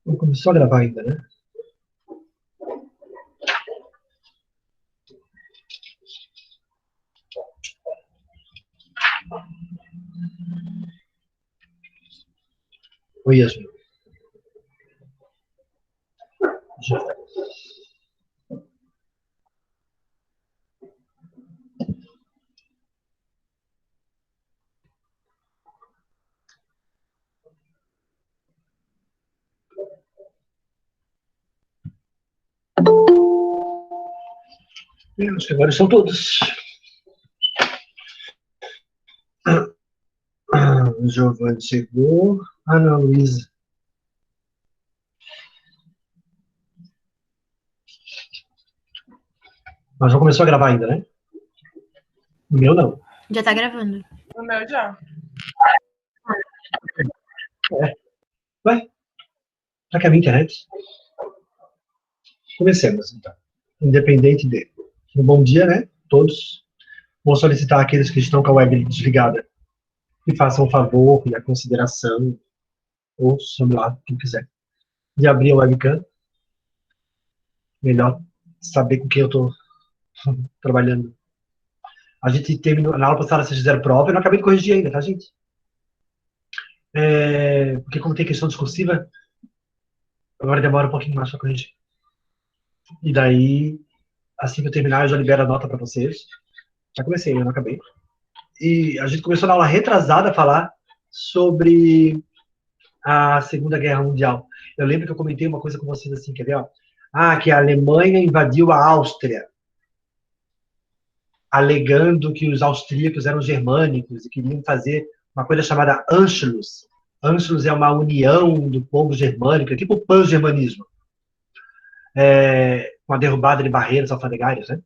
Não começou a gravar ainda, né? Oi, Yasmin. Acho que agora são todos. Giovanni chegou. Ana Luísa. Mas não começou a gravar ainda, né? O meu não. Já tá gravando. O meu já. É. Ué? Será que é a minha internet? Comecemos, então. Independente de. Um bom dia, né? Todos. Vou solicitar àqueles que estão com a web desligada que façam o favor e a consideração, ou sobre lá, quem quiser, de abrir a webcam. Melhor saber com quem eu estou trabalhando. A gente terminou, na aula passada vocês fizeram prova, eu não acabei de corrigir ainda, tá, gente? Porque como tem questão discursiva, agora demora um pouquinho mais para corrigir. E daí, assim que eu terminar, eu já libero a nota para vocês. Já comecei, eu não acabei. E a gente começou na aula retrasada a falar sobre a Segunda Guerra Mundial. Eu lembro que eu comentei uma coisa com vocês assim, quer ver? Ó? Que a Alemanha invadiu a Áustria, alegando que os austríacos eram germânicos e queriam fazer uma coisa chamada Anschluss. Anschluss é uma união do povo germânico, é tipo o pan-germanismo, com a derrubada de barreiras alfandegárias, né?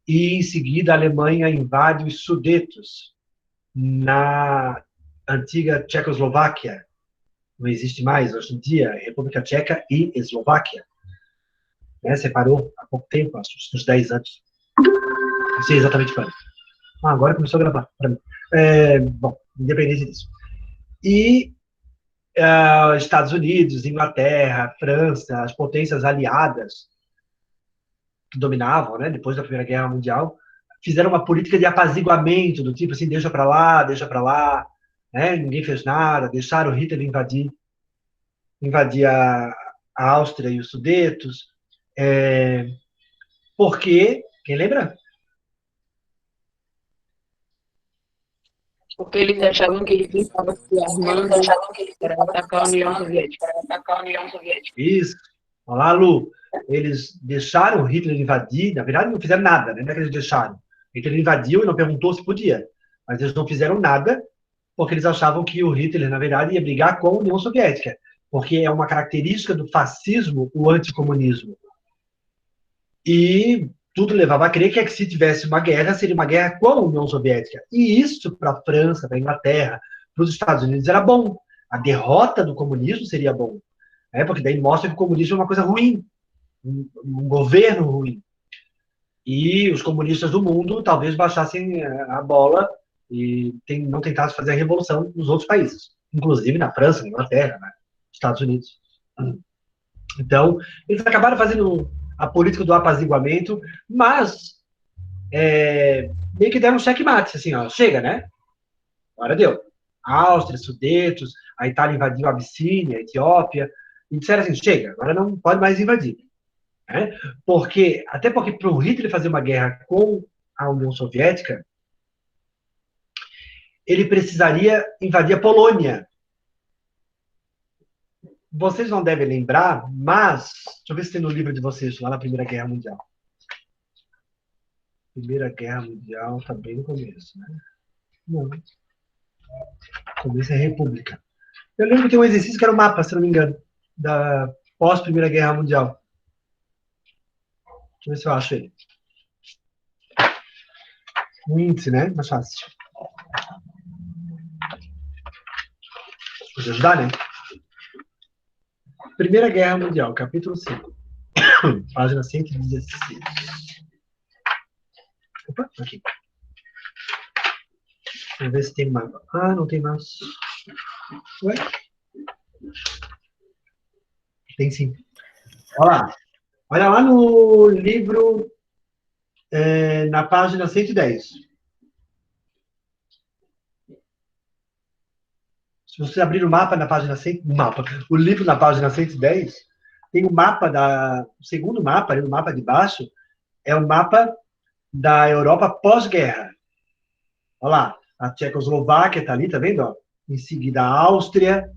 E, em seguida, a Alemanha invade os Sudetos, na antiga Tchecoslováquia. Não existe mais, hoje em dia, República Tcheca e Eslováquia. Separou há pouco tempo, acho, uns 10 anos. Não sei exatamente quando. Agora começou a gravar para mim. Bom, independente disso. E Estados Unidos, Inglaterra, França, as potências aliadas que dominavam, né, depois da Primeira Guerra Mundial, fizeram uma política de apaziguamento, do tipo assim, deixa para lá, né, ninguém fez nada, deixaram Hitler invadir a Áustria e os Sudetos, porque, quem lembra? Porque eles achavam que eles estavam se armando para atacar a União Soviética. Isso. Olá, Lu. Eles deixaram Hitler invadir, na verdade não fizeram nada, né? Não é que eles deixaram. Hitler invadiu e não perguntou se podia. Mas eles não fizeram nada porque eles achavam que o Hitler, na verdade, ia brigar com a União Soviética. Porque é uma característica do fascismo o anticomunismo. E tudo levava a crer que se tivesse uma guerra, seria uma guerra com a União Soviética. E isso, para a França, para a Inglaterra, para os Estados Unidos, era bom. A derrota do comunismo seria bom. Porque daí mostra que o comunismo é uma coisa ruim, um governo ruim. E os comunistas do mundo talvez baixassem a bola e não tentassem fazer a revolução nos outros países, inclusive na França, na Inglaterra, nos Estados Unidos. Então, eles acabaram fazendo a política do apaziguamento, mas meio que deram um checkmate, assim, ó, chega, né? Agora deu. Áustria, Sudetos, a Itália invadiu a Abissínia, a Etiópia, e disseram assim, chega, agora não pode mais invadir. Né? Até porque para o Hitler fazer uma guerra com a União Soviética, ele precisaria invadir a Polônia. Vocês não devem lembrar, mas deixa eu ver se tem no livro de vocês, lá na Primeira Guerra Mundial. Primeira Guerra Mundial está bem no começo, né? Não. O começo é República. Eu lembro que tem um exercício que era o mapa, se não me engano, da pós-Primeira Guerra Mundial. Deixa eu ver se eu acho ele. Um índice, né? Mais fácil. Pode ajudar, né? Primeira Guerra Mundial, capítulo 5. Página 116. Opa, aqui. Vamos ver se tem mapa. Ah, não tem mais. Ué? Tem sim. Olha lá no livro, na página 110. Se você abrir o mapa na página 100, o livro na página 110, tem o mapa o segundo mapa, ali no mapa de baixo, é o mapa da Europa pós-guerra. Olha lá, a Tchecoslováquia está ali, tá vendo? Ó? Em seguida, a Áustria,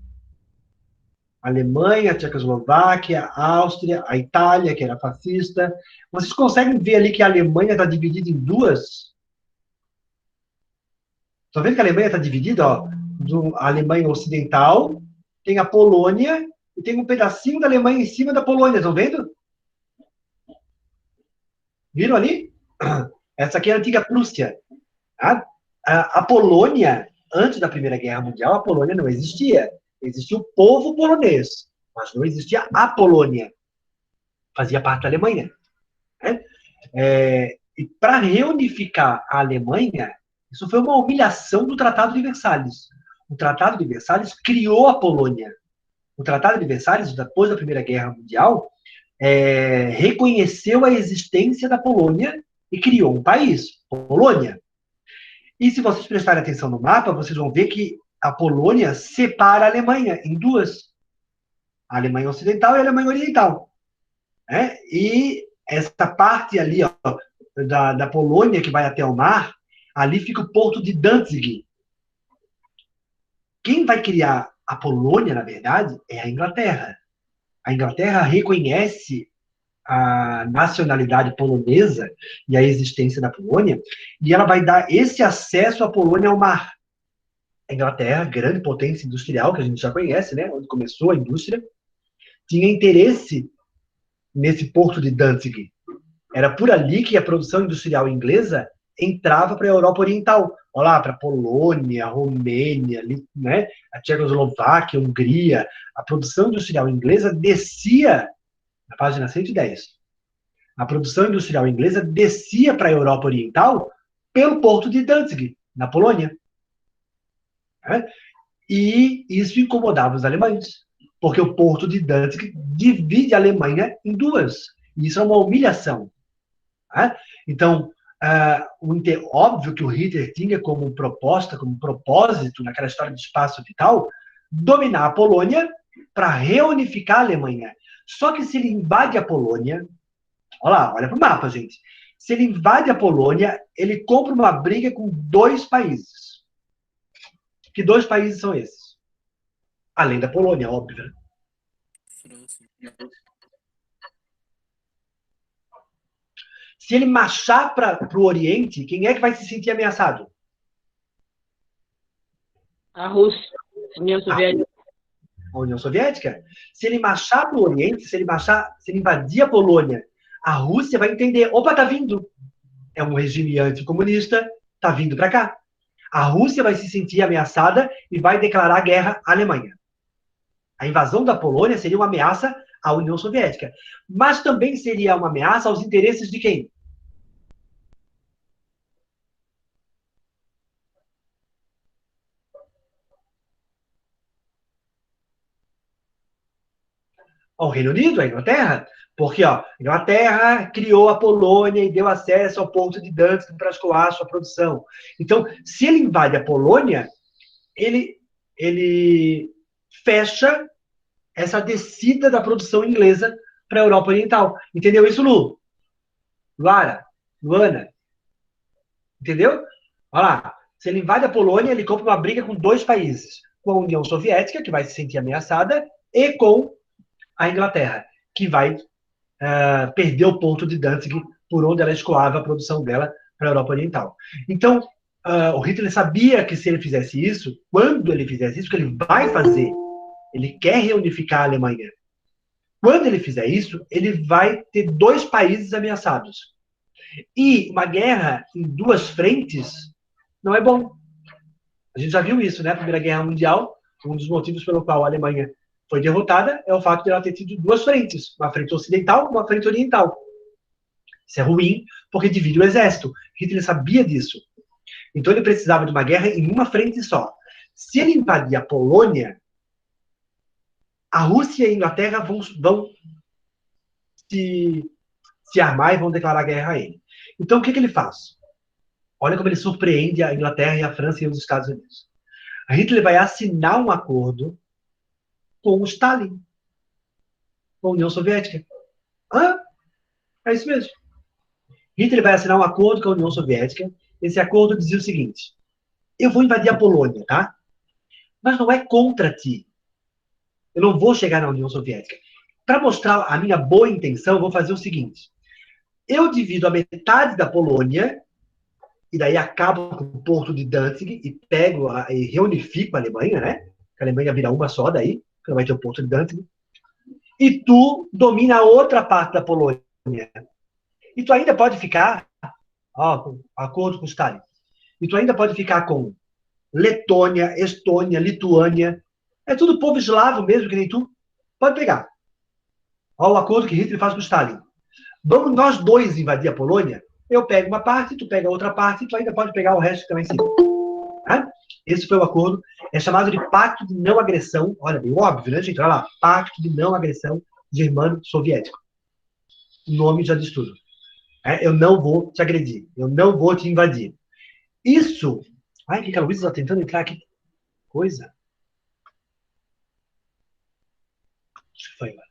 a Alemanha, a Tchecoslováquia, a Áustria, a Itália, que era fascista. Vocês conseguem ver ali que a Alemanha está dividida em duas? Estão vendo que a Alemanha está dividida? Ó, a Alemanha Ocidental, tem a Polônia, e tem um pedacinho da Alemanha em cima da Polônia, estão vendo? Viram ali? Essa aqui é a antiga Prússia. Tá? A Polônia, antes da Primeira Guerra Mundial, a Polônia não existia. Existia o povo polonês, mas não existia a Polônia. Fazia parte da Alemanha. Né? E para reunificar a Alemanha, isso foi uma humilhação do Tratado de Versalhes. O Tratado de Versalhes criou a Polônia. O Tratado de Versalhes, depois da Primeira Guerra Mundial, reconheceu a existência da Polônia e criou um país, Polônia. E se vocês prestarem atenção no mapa, vocês vão ver que a Polônia separa a Alemanha em duas. A Alemanha Ocidental e a Alemanha Oriental. E essa parte ali, ó, da Polônia, que vai até o mar, ali fica o porto de Danzig. Quem vai criar a Polônia, na verdade, é a Inglaterra. A Inglaterra reconhece a nacionalidade polonesa e a existência da Polônia, e ela vai dar esse acesso à Polônia ao mar. A Inglaterra, grande potência industrial, que a gente já conhece, né, onde começou a indústria, tinha interesse nesse porto de Danzig. Era por ali que a produção industrial inglesa entrava para a Europa Oriental. Olha lá, para a Polônia, a Romênia, né, a Tchecoslováquia, a Hungria. A produção industrial inglesa descia, na página 110, a produção industrial inglesa descia para a Europa Oriental pelo porto de Danzig, na Polônia. E isso incomodava os alemães, porque o porto de Danzig divide a Alemanha em duas. E isso é uma humilhação. Então, óbvio que o Hitler tinha como proposta, como propósito, naquela história de espaço vital, dominar a Polônia para reunificar a Alemanha. Só que se ele invade a Polônia, olha para o mapa, gente. Se ele invade a Polônia, ele compra uma briga com dois países. Que dois países são esses? Além da Polônia, óbvio. Se ele marchar para o Oriente, quem é que vai se sentir ameaçado? A Rússia, a União Soviética. A União Soviética. Se ele marchar para o Oriente, se ele invadir a Polônia, a Rússia vai entender, opa, tá vindo. É um regime anticomunista, tá vindo para cá. A Rússia vai se sentir ameaçada e vai declarar guerra à Alemanha. A invasão da Polônia seria uma ameaça à União Soviética, mas também seria uma ameaça aos interesses de quem? Ao Reino Unido, à Inglaterra, porque a Inglaterra criou a Polônia e deu acesso ao porto de Danzig para escoar sua produção. Então, se ele invade a Polônia, ele fecha essa descida da produção inglesa para a Europa Oriental. Entendeu isso, Lu? Luara? Luana? Entendeu? Olha lá. Se ele invade a Polônia, ele compra uma briga com dois países. Com a União Soviética, que vai se sentir ameaçada, e com a Inglaterra, que vai perder o ponto de Danzig, por onde ela escoava a produção dela para a Europa Oriental. Então, o Hitler sabia que se ele fizesse isso, quando ele fizesse isso, que ele vai fazer, ele quer reunificar a Alemanha. Quando ele fizer isso, ele vai ter dois países ameaçados. E uma guerra em duas frentes não é bom. A gente já viu isso, né? A Primeira Guerra Mundial, um dos motivos pelo qual a Alemanha foi derrotada é o fato de ela ter tido duas frentes, uma frente ocidental e uma frente oriental. Isso é ruim, porque divide o exército. Hitler sabia disso. Então ele precisava de uma guerra em uma frente só. Se ele invadir a Polônia, a Rússia e a Inglaterra vão se, se armar e vão declarar guerra a ele. Então o que ele faz? Olha como ele surpreende a Inglaterra e a França e os Estados Unidos. Hitler vai assinar um acordo com o Stalin, com a União Soviética. Hã? É isso mesmo. Hitler vai assinar um acordo com a União Soviética. Esse acordo dizia o seguinte: eu vou invadir a Polônia, tá? Mas não é contra ti. Eu não vou chegar na União Soviética. Para mostrar a minha boa intenção, eu vou fazer o seguinte: eu divido a metade da Polônia, e daí acabo com o porto de Danzig, e pego e reunifico a Alemanha, né? A Alemanha vira uma só daí, porque vai ter o porto de Danzig. E tu domina a outra parte da Polônia. E tu ainda pode ficar, ó, acordo com o Stalin, e tu ainda pode ficar com Letônia, Estônia, Lituânia. É tudo povo eslavo mesmo, que nem tu. Pode pegar. Olha o acordo que Hitler faz com Stalin. Vamos nós dois invadir a Polônia? Eu pego uma parte, tu pega a outra parte, e tu ainda pode pegar o resto que está lá em cima. Tá? Esse foi o acordo. É chamado de Pacto de Não Agressão. Olha, bem óbvio, né, gente? Olha lá. Pacto de Não Agressão Germano-Soviético. O nome já diz tudo. Eu não vou te agredir. Eu não vou te invadir. Isso... Ai, que a Luísa está tentando entrar aqui. Coisa. Acho que foi agora.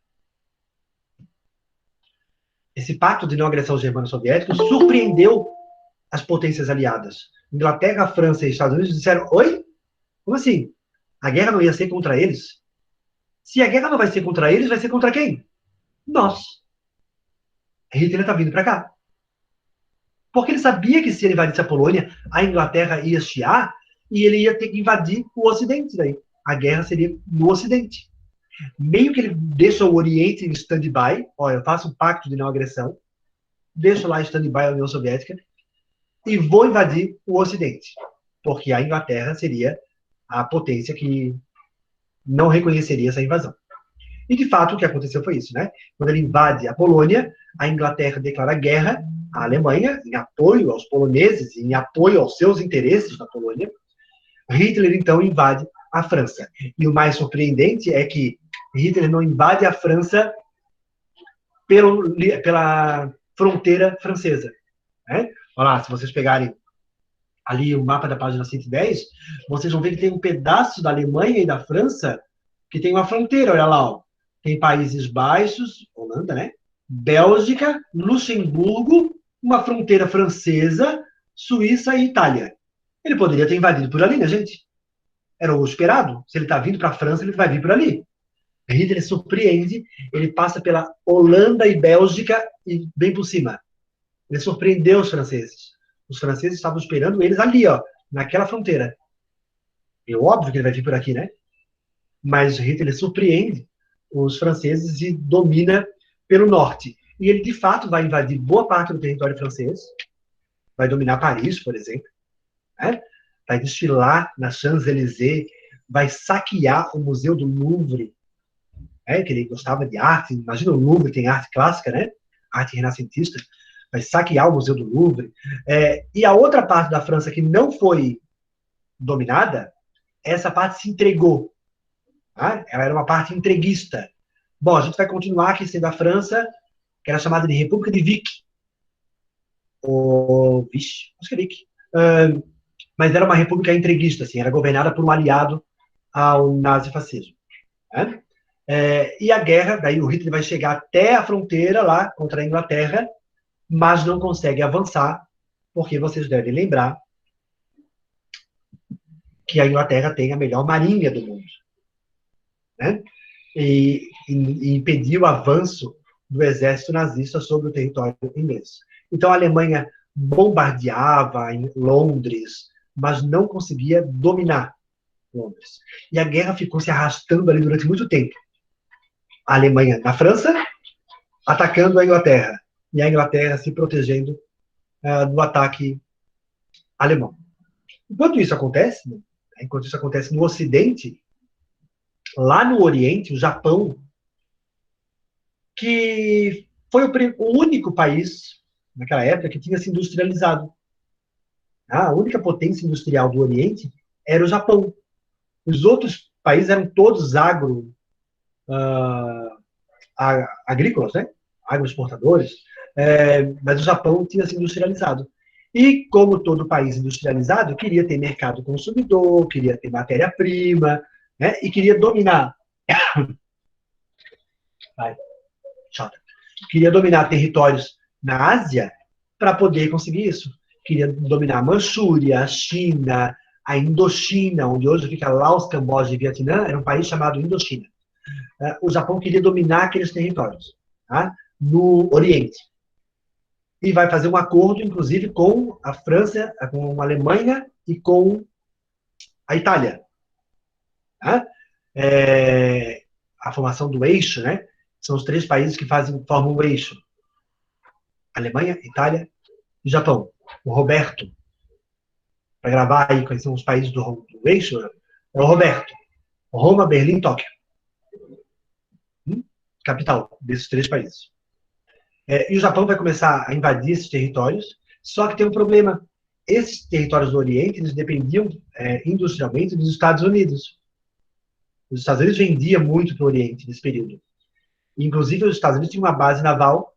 Esse pacto de não agressão germano-soviético surpreendeu as potências aliadas. Inglaterra, França e Estados Unidos disseram: oi? Como assim? A guerra não ia ser contra eles? Se a guerra não vai ser contra eles, vai ser contra quem? Nós. Hitler está vindo para cá. Porque ele sabia que se ele invadisse a Polônia, a Inglaterra ia chiar e ele ia ter que invadir o Ocidente daí. A guerra seria no Ocidente. Meio que ele deixa o Oriente em stand-by, olha, eu faço um pacto de não agressão, deixo lá em stand-by a União Soviética e vou invadir o Ocidente, porque a Inglaterra seria a potência que não reconheceria essa invasão. E, de fato, o que aconteceu foi isso, né? Quando ele invade a Polônia, a Inglaterra declara guerra à Alemanha, em apoio aos poloneses, em apoio aos seus interesses na Polônia. Hitler, então, invade a França. E o mais surpreendente é que Hitler não invade a França pela fronteira francesa. Né? Olha lá, se vocês pegarem ali o mapa da página 110, vocês vão ver que tem um pedaço da Alemanha e da França que tem uma fronteira, olha lá, ó. Tem Países Baixos, Holanda, né? Bélgica, Luxemburgo, uma fronteira francesa, Suíça e Itália. Ele poderia ter invadido por ali, né, gente? Era o esperado. Se ele está vindo para a França, ele vai vir por ali. Hitler surpreende, ele passa pela Holanda e Bélgica e bem por cima. Ele surpreendeu os franceses. Os franceses estavam esperando eles ali, ó, naquela fronteira. É óbvio que ele vai vir por aqui, né? Mas Hitler surpreende os franceses e domina pelo norte. E ele, de fato, vai invadir boa parte do território francês, vai dominar Paris, por exemplo, né? Vai desfilar na Champs-Élysées, vai saquear o Museu do Louvre, que ele gostava de arte. Imagina, o Louvre tem arte clássica, né? Arte renascentista. Vai saquear o Museu do Louvre. E a outra parte da França que não foi dominada, essa parte se entregou. Tá? Ela era uma parte entreguista. Bom, a gente vai continuar aqui sendo a França, que era chamada de República de Vic. Vixe, acho que é Vic. Mas era uma república entreguista, assim, era governada por um aliado ao nazifascismo. Né? E a guerra, daí o Hitler vai chegar até a fronteira lá contra a Inglaterra, mas não consegue avançar, porque vocês devem lembrar que a Inglaterra tem a melhor marinha do mundo. Né? E impediu o avanço do exército nazista sobre o território inglês. Então a Alemanha bombardeava em Londres, mas não conseguia dominar Londres. E a guerra ficou se arrastando ali durante muito tempo. A Alemanha na França, atacando a Inglaterra, e a Inglaterra se protegendo do ataque alemão. Enquanto isso acontece no Ocidente, lá no Oriente, o Japão, que foi o único país, naquela época, que tinha se industrializado. A única potência industrial do Oriente era o Japão. Os outros países eram todos agrícolas, né? Agroexportadores, mas o Japão tinha se industrializado. E, como todo país industrializado, queria ter mercado consumidor, queria ter matéria-prima, né? E queria dominar. Queria dominar territórios na Ásia para poder conseguir isso. Queria dominar a Manchúria, a China, a Indochina, onde hoje fica Laos, Camboja e Vietnã, era um país chamado Indochina. O Japão queria dominar aqueles territórios, tá? No Oriente. E vai fazer um acordo, inclusive, com a França, com a Alemanha e com a Itália. Tá? A formação do eixo, né? São os 3 países que formam o eixo. Alemanha, Itália e Japão. O Roberto, para gravar aí quais são os países do eixo, é o Roberto. Roma, Berlim, Tóquio. Capital desses 3 países. E o Japão vai começar a invadir esses territórios, só que tem um problema. Esses territórios do Oriente, eles dependiam industrialmente dos Estados Unidos. Os Estados Unidos vendiam muito para o Oriente nesse período. Inclusive, os Estados Unidos tinham uma base naval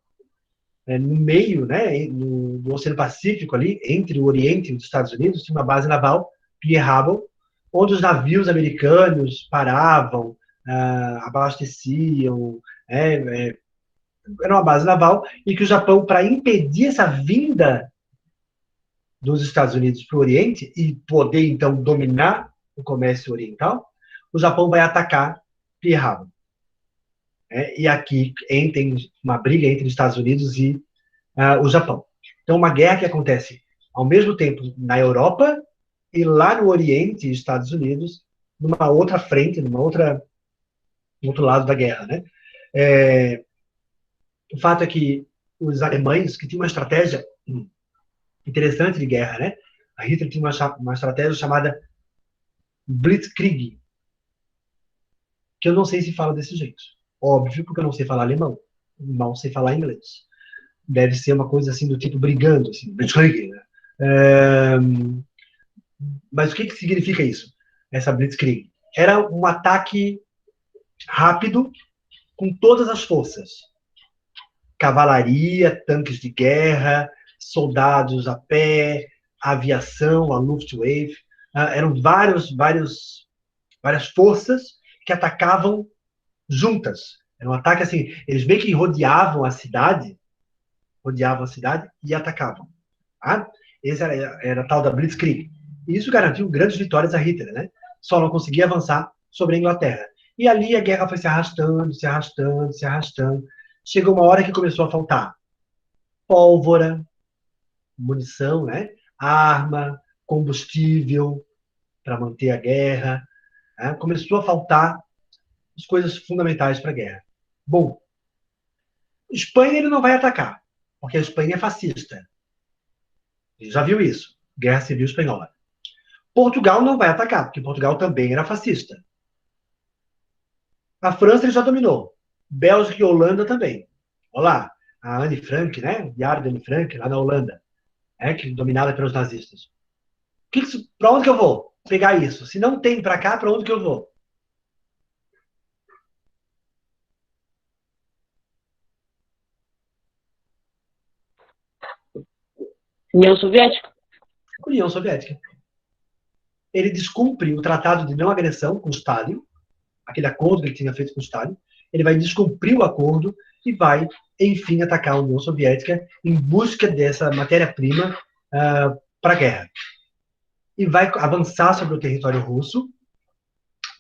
no meio, né, no Oceano Pacífico, ali, entre o Oriente e os Estados Unidos, tinha uma base naval, Pearl Harbor, onde os navios americanos paravam, abasteciam, era uma base naval, e que o Japão, para impedir essa vinda dos Estados Unidos para o Oriente e poder, então, dominar o comércio oriental, o Japão vai atacar Pearl Harbor. E aqui tem uma briga entre os Estados Unidos e o Japão. Então, uma guerra que acontece ao mesmo tempo na Europa e lá no Oriente, Estados Unidos, numa outra frente, no outro lado da guerra, né? O fato é que os alemães, que tinham uma estratégia interessante de guerra, né? A Hitler tinha uma estratégia chamada Blitzkrieg, que eu não sei se fala desse jeito. Óbvio, porque eu não sei falar alemão, não sei falar inglês. Deve ser uma coisa assim do tipo brigando, assim, Blitzkrieg, né? Mas o que significa isso? Essa Blitzkrieg? Era um ataque rápido com todas as forças. Cavalaria, tanques de guerra, soldados a pé, aviação, a Luftwaffe. Eram várias forças que atacavam juntas. Era um ataque assim, eles meio que rodeavam a cidade e atacavam. Tá? Esse era a tal da Blitzkrieg. E isso garantiu grandes vitórias a Hitler, né? Só não conseguia avançar sobre a Inglaterra. E ali a guerra foi se arrastando, se arrastando, se arrastando. Chegou uma hora que começou a faltar pólvora, munição, né? Arma, combustível para manter a guerra. Né? Começou a faltar as coisas fundamentais para a guerra. Bom, Espanha ele não vai atacar, porque a Espanha é fascista. Ele já viu isso. Guerra Civil Espanhola. Portugal não vai atacar, porque Portugal também era fascista. A França ele já dominou. Bélgica e Holanda também. Olha lá, a Anne Frank, né? O diário da Anne Frank, lá na Holanda, que é dominada pelos nazistas. Para onde que eu vou pegar isso? Se não tem para cá, para onde que eu vou? União Soviética? União Soviética. Ele descumpre o tratado de não agressão com Stalin, aquele acordo que ele tinha feito com Stalin. Ele vai descumprir o acordo e vai, enfim, atacar a União Soviética em busca dessa matéria-prima para a guerra. E vai avançar sobre o território russo,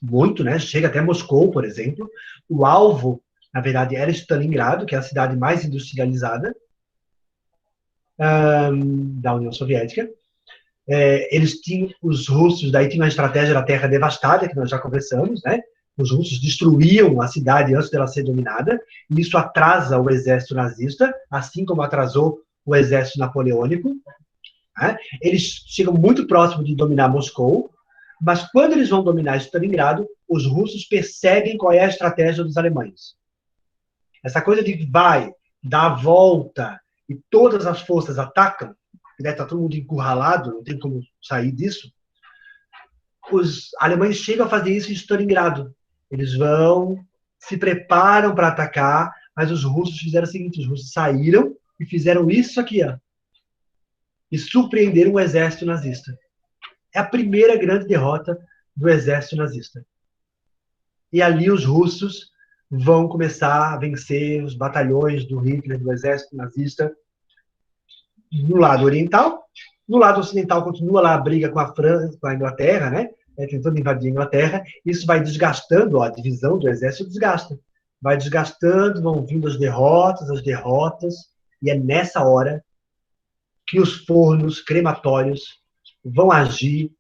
muito, né? Chega até Moscou, por exemplo. O alvo, na verdade, era Stalingrado, que é a cidade mais industrializada da União Soviética. Eles tinham, os russos, daí tinham a estratégia da terra devastada, que nós já conversamos, né? Os russos destruíam a cidade antes dela ser dominada, e isso atrasa o exército nazista, assim como atrasou o exército napoleônico. Né? Eles chegam muito próximo de dominar Moscou, mas quando eles vão dominar Stalingrado, os russos percebem qual é a estratégia dos alemães. Essa coisa de vai, dá a volta, e todas as forças atacam, porque deve estar todo mundo encurralado, não tem como sair disso. Os alemães chegam a fazer isso em Stalingrado. Eles vão, se preparam para atacar, mas os russos fizeram o seguinte: os russos saíram e fizeram isso aqui, ó, e surpreenderam o exército nazista. É a primeira grande derrota do exército nazista. E ali os russos vão começar a vencer os batalhões do Hitler, do exército nazista, no lado oriental. No lado ocidental continua lá a briga com a França, com a Inglaterra, né? Tentando invadir a Inglaterra. Isso vai desgastando, ó, a divisão do exército desgasta. Vai desgastando, vão vindo as derrotas, e é nessa hora que os fornos crematórios vão agir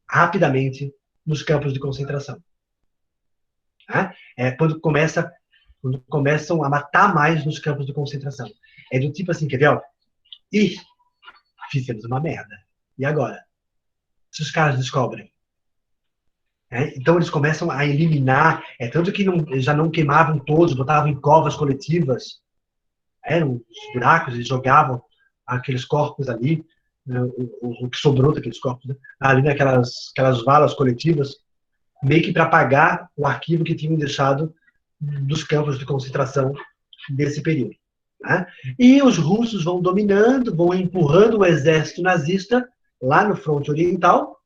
rapidamente nos campos de concentração. Quando começam a matar mais nos campos de concentração. É do tipo assim, quer ver? Ó? Ih, fizemos uma merda. E agora? Se os caras descobrem? Então eles começam a eliminar, tanto que já não queimavam todos, botavam em covas coletivas, nos buracos, eles jogavam aqueles corpos ali, né, o que sobrou daqueles corpos, né, ali naquelas valas coletivas, meio que para apagar o arquivo que tinham deixado dos campos de concentração desse período. Né? E os russos vão dominando, vão empurrando o exército nazista lá no fronte oriental.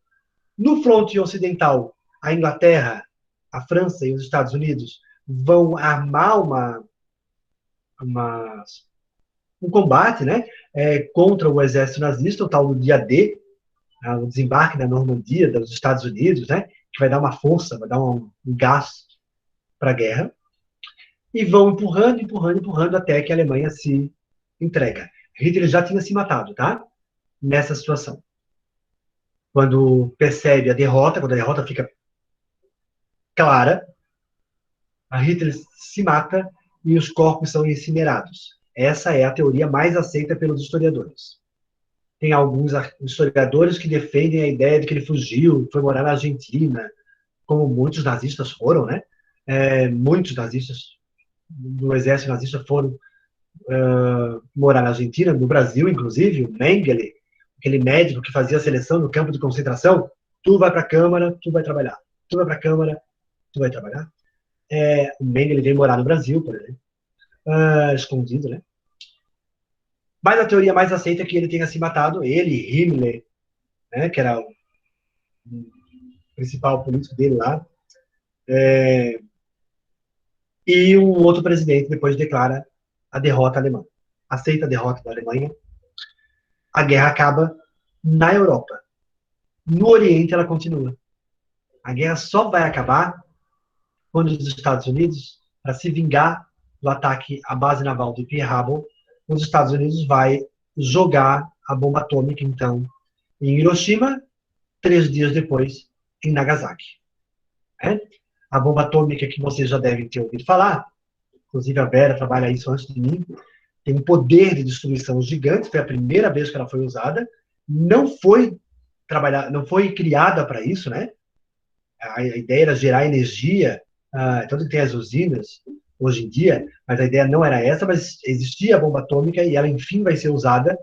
No fronte ocidental, a Inglaterra, a França e os Estados Unidos vão armar um combate, né, contra o exército nazista, o tal do dia D, o desembarque da Normandia, dos Estados Unidos, né, que vai dar uma força, vai dar um gás para a guerra. E vão empurrando até que a Alemanha se entrega. Hitler já tinha se matado, tá? Nessa situação. Quando percebe a derrota, quando a derrota fica clara, a Hitler se mata e os corpos são incinerados. Essa é a teoria mais aceita pelos historiadores. Tem alguns historiadores que defendem a ideia de que ele fugiu, foi morar na Argentina, como muitos nazistas foram, né? Muitos nazistas do exército nazista foram morar na Argentina, no Brasil, inclusive, o Mengele, aquele médico que fazia a seleção no campo de concentração, tu vai para a Câmara, tu vai trabalhar. Tu vai para a Câmara, tu vai trabalhar. O Mengele veio morar no Brasil, por exemplo, escondido, né? Mas a teoria mais aceita é que ele tenha se matado, ele, Himmler, né, que era o principal político dele lá, e um outro presidente depois declara a derrota alemã. Aceita a derrota da Alemanha. A guerra acaba na Europa. No Oriente ela continua. A guerra só vai acabar quando os Estados Unidos, para se vingar do ataque à base naval de Pearl Harbor, os Estados Unidos vai jogar a bomba atômica, então, em Hiroshima, 3 dias depois, em Nagasaki. A bomba atômica que vocês já devem ter ouvido falar, inclusive a Vera trabalha isso antes de mim, tem um poder de destruição gigante, foi a primeira vez que ela foi usada, não foi criada para isso, né? A ideia era gerar energia, tanto que tem as usinas hoje em dia, mas a ideia não era essa, mas existia a bomba atômica e ela, enfim, vai ser usada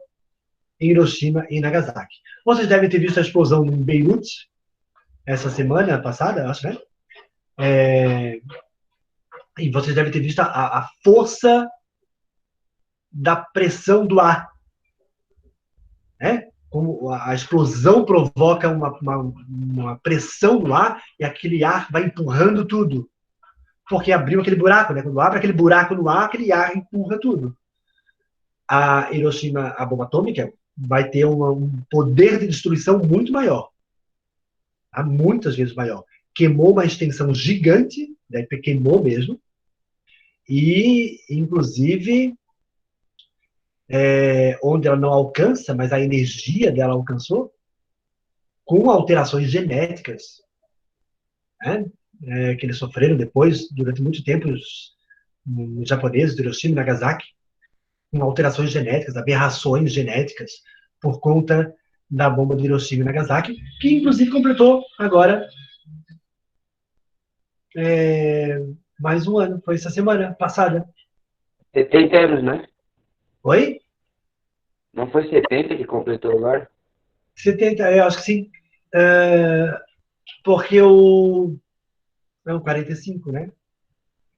em Hiroshima e Nagasaki. Vocês devem ter visto a explosão em Beirute, essa semana passada, acho, né? E vocês devem ter visto a força da pressão do ar. Como a explosão provoca uma pressão no ar e aquele ar vai empurrando tudo. Porque abriu aquele buraco, né? Quando abre aquele buraco no ar, aquele ar empurra tudo. A Hiroshima, a bomba atômica, vai ter um poder de destruição muito maior. Muitas vezes maior. Queimou uma extensão gigante, né? Queimou mesmo, e, inclusive, onde ela não alcança, mas a energia dela alcançou, com alterações genéticas, né? Que eles sofreram depois, durante muito tempo, os japoneses de Hiroshima e Nagasaki, com alterações genéticas, aberrações genéticas, por conta da bomba de Hiroshima e Nagasaki, que inclusive completou agora mais um ano, foi essa semana passada. 70 anos, né? Oi? Não foi 70 que completou agora? 70, eu acho que sim. Porque o... Não, 45, né?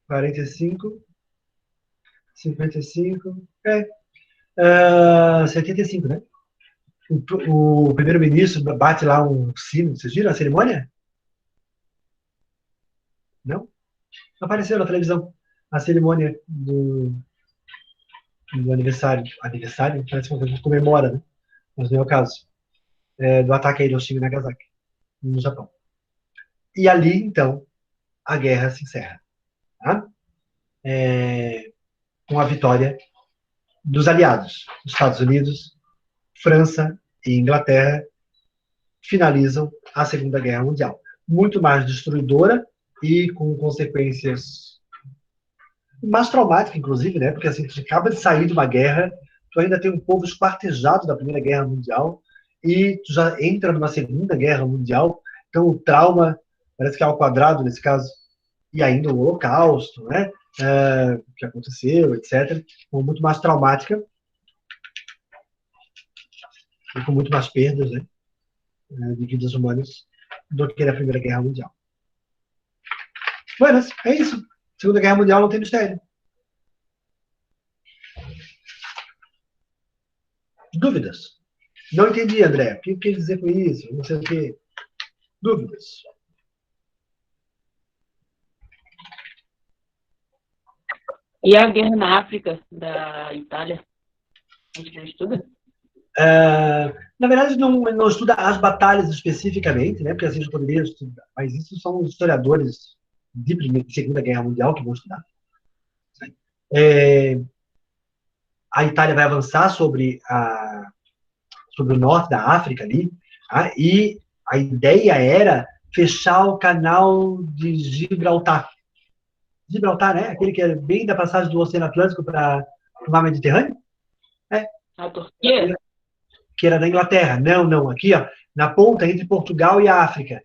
45, 55... 75, né? O primeiro-ministro bate lá um sino. Vocês viram a cerimônia? Não? Apareceu na televisão a cerimônia do aniversário. Aniversário? Parece uma coisa que comemora, né? Mas não é o caso. Do ataque a Hiroshima e Nagasaki, no Japão. E ali, então, a guerra se encerra. Tá? Com a vitória dos aliados. Estados Unidos, França e Inglaterra finalizam a Segunda Guerra Mundial. Muito mais destruidora e com consequências mais traumáticas, inclusive, né? Porque assim, tu acaba de sair de uma guerra, tu ainda tem um povo esquartejado da Primeira Guerra Mundial e tu já entra numa Segunda Guerra Mundial, então o trauma parece que é ao quadrado nesse caso, e ainda o Holocausto, né? Que aconteceu, etc. Então, muito mais traumática e com muito mais perdas, né? De vidas humanas do que na Primeira Guerra Mundial. Mas é isso. Segunda Guerra Mundial não tem mistério. Dúvidas? Não entendi, André. O que quer dizer com isso? Não sei o quê. Dúvidas? E a guerra na África, da Itália? A gente não estuda? Na verdade, não estuda as batalhas especificamente, né? Porque assim a gente poderia estudar. Mas isso são os historiadores de Primeira e Segunda Guerra Mundial que vão estudar. A Itália vai avançar sobre o norte da África ali, tá? E a ideia era fechar o canal de Gibraltar. Gibraltar, né? Aquele que é bem da passagem do Oceano Atlântico para o Mar Mediterrâneo. A Turquia? Que era da Inglaterra. Não. Aqui, ó, na ponta entre Portugal e a África.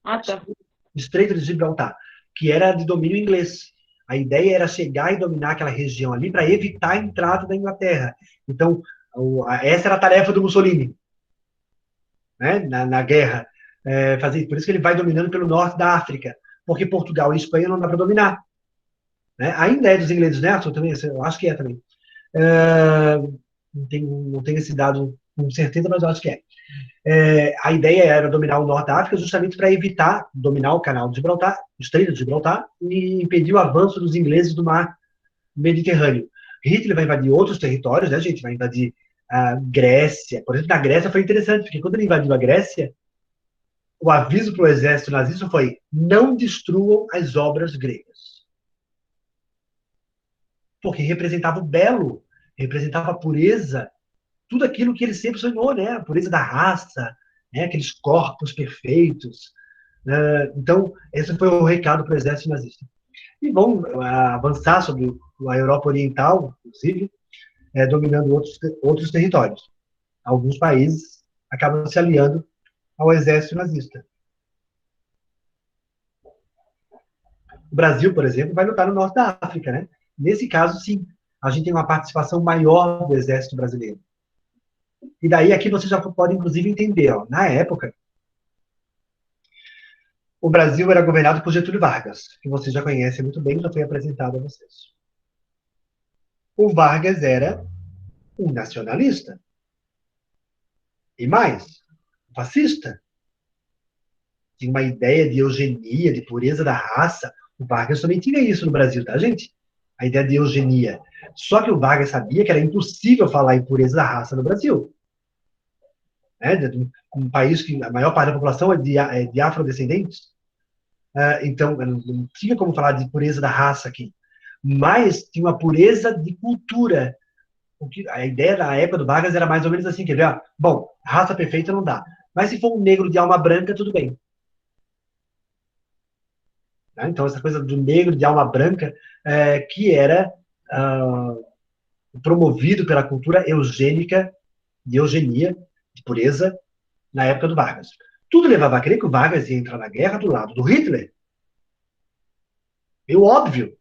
Ah, tá. Estreito de Gibraltar, que era de domínio inglês. A ideia era chegar e dominar aquela região ali para evitar a entrada da Inglaterra. Então, essa era a tarefa do Mussolini, né, na guerra. Por isso que ele vai dominando pelo norte da África, porque Portugal e Espanha não dá para dominar. Né? Ainda é dos ingleses, né? Eu acho que é também. Não tenho esse dado com certeza, mas eu acho que é. A ideia era dominar o norte da África justamente para evitar dominar o canal de Gibraltar, o Estreito de Gibraltar, e impedir o avanço dos ingleses do mar Mediterrâneo. Hitler vai invadir outros territórios, né, gente? Vai invadir a Grécia. Por exemplo, na Grécia foi interessante, porque quando ele invadiu a Grécia, o aviso para o exército nazista foi: não destruam as obras gregas. Porque representava o belo, representava a pureza, tudo aquilo que ele sempre sonhou, né? A pureza da raça, né? Aqueles corpos perfeitos. Então, esse foi o recado para o exército nazista. E vão avançar sobre a Europa Oriental, inclusive, dominando outros territórios. Alguns países acabam se aliando ao exército nazista. O Brasil, por exemplo, vai lutar no norte da África, né? Nesse caso, sim, a gente tem uma participação maior do exército brasileiro. E daí aqui você já pode, inclusive, entender, ó, na época, o Brasil era governado por Getúlio Vargas, que você já conhece muito bem, já foi apresentado a vocês. O Vargas era um nacionalista. E mais, fascista. Tinha uma ideia de eugenia, de pureza da raça. O Vargas também tinha isso no Brasil, tá, gente? A ideia de eugenia. Só que o Vargas sabia que era impossível falar em pureza da raça no Brasil. Um país que a maior parte da população é de afrodescendentes. Então, não tinha como falar de pureza da raça aqui. Mas tinha uma pureza de cultura. A ideia da época do Vargas era mais ou menos assim, quer ver? Bom, raça perfeita não dá. Mas se for um negro de alma branca, tudo bem. Então, essa coisa do negro de alma branca, que era promovido pela cultura eugênica, de eugenia, de pureza, na época do Vargas. Tudo levava a crer que o Vargas ia entrar na guerra do lado do Hitler. Meio óbvio.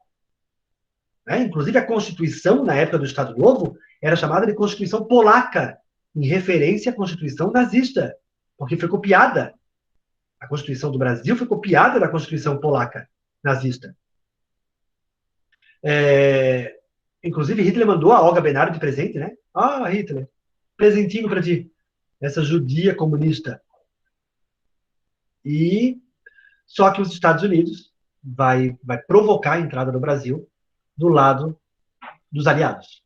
Inclusive, a Constituição, na época do Estado Novo, era chamada de Constituição Polaca, em referência à Constituição nazista, porque foi copiada. A Constituição do Brasil foi copiada da Constituição Polaca nazista. Inclusive, Hitler mandou a Olga Benário de presente, né? Ah, Hitler, presentinho para ti, essa judia comunista. E só que os Estados Unidos vai provocar a entrada do Brasil do lado dos aliados,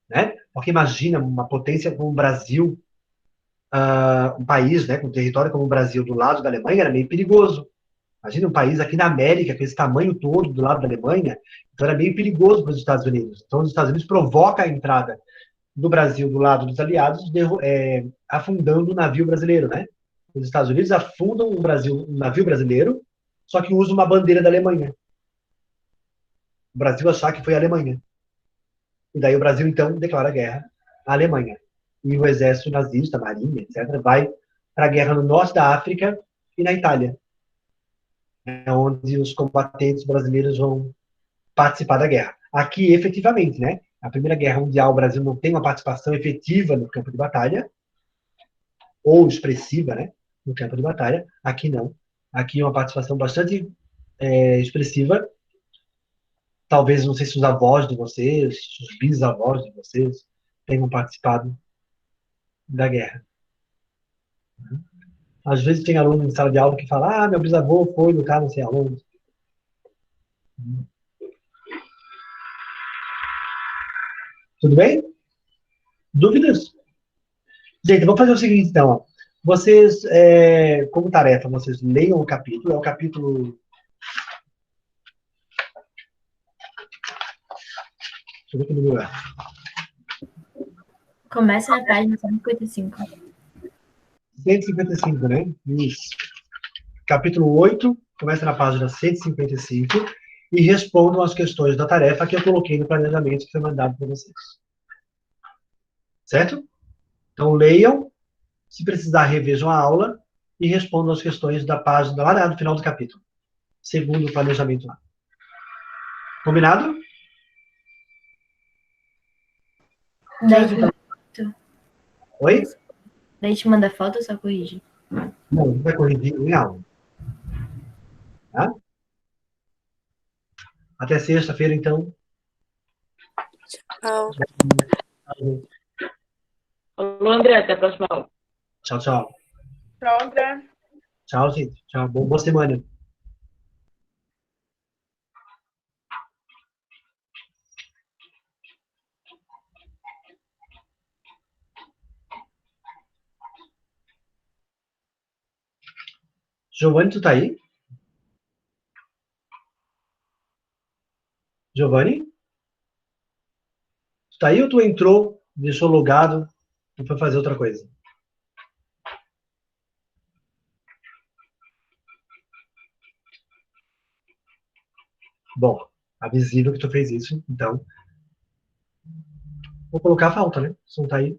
né? Porque imagina uma potência como o Brasil, um país, né, com território como o Brasil do lado da Alemanha, era meio perigoso. Imagina um país aqui na América, com esse tamanho todo do lado da Alemanha, então era meio perigoso para os Estados Unidos. Então os Estados Unidos provocam a entrada do Brasil do lado dos aliados, afundando o navio brasileiro, né? Os Estados Unidos afundam um navio brasileiro, só que usam uma bandeira da Alemanha. O Brasil achar que foi a Alemanha. E daí o Brasil, então, declara guerra à Alemanha. E o exército nazista, a marinha, etc., vai para a guerra no norte da África e na Itália. É onde os combatentes brasileiros vão participar da guerra. Aqui, efetivamente, né? A Primeira Guerra Mundial, o Brasil não tem uma participação efetiva no campo de batalha, ou expressiva, né? No campo de batalha. Aqui não. Aqui é uma participação bastante expressiva. Talvez, não sei se os avós de vocês, os bisavós de vocês, tenham participado da guerra. Às vezes tem aluno em sala de aula que fala, meu bisavô foi lutar não sei aonde. Tudo bem? Dúvidas? Gente, vamos fazer o seguinte, então. Ó. Vocês, como tarefa, vocês leiam o capítulo. É o capítulo... Deixa eu ver que número é. Começa na página 155. 155, né? Isso. Capítulo 8, começa na página 155 e respondam as questões da tarefa que eu coloquei no planejamento que foi mandado para vocês. Certo? Então, leiam. Se precisar, revejam a aula e respondam as questões da página lá no final do capítulo, segundo o planejamento lá. Combinado? Daí, Oi? daí te manda foto ou só corrige? Não vai corrigir em aula. Tá? Até sexta-feira, então. Tchau. Alô, André, até a próxima aula. Tchau, tchau. Tchau, André. Tchau, gente. Tchau. Boa semana. Giovanni, tu tá aí? Giovanni? Tu tá aí ou tu entrou, deixou logado e foi fazer outra coisa? Bom, tá visível que tu fez isso, então. Vou colocar a falta, né? Se não tá aí.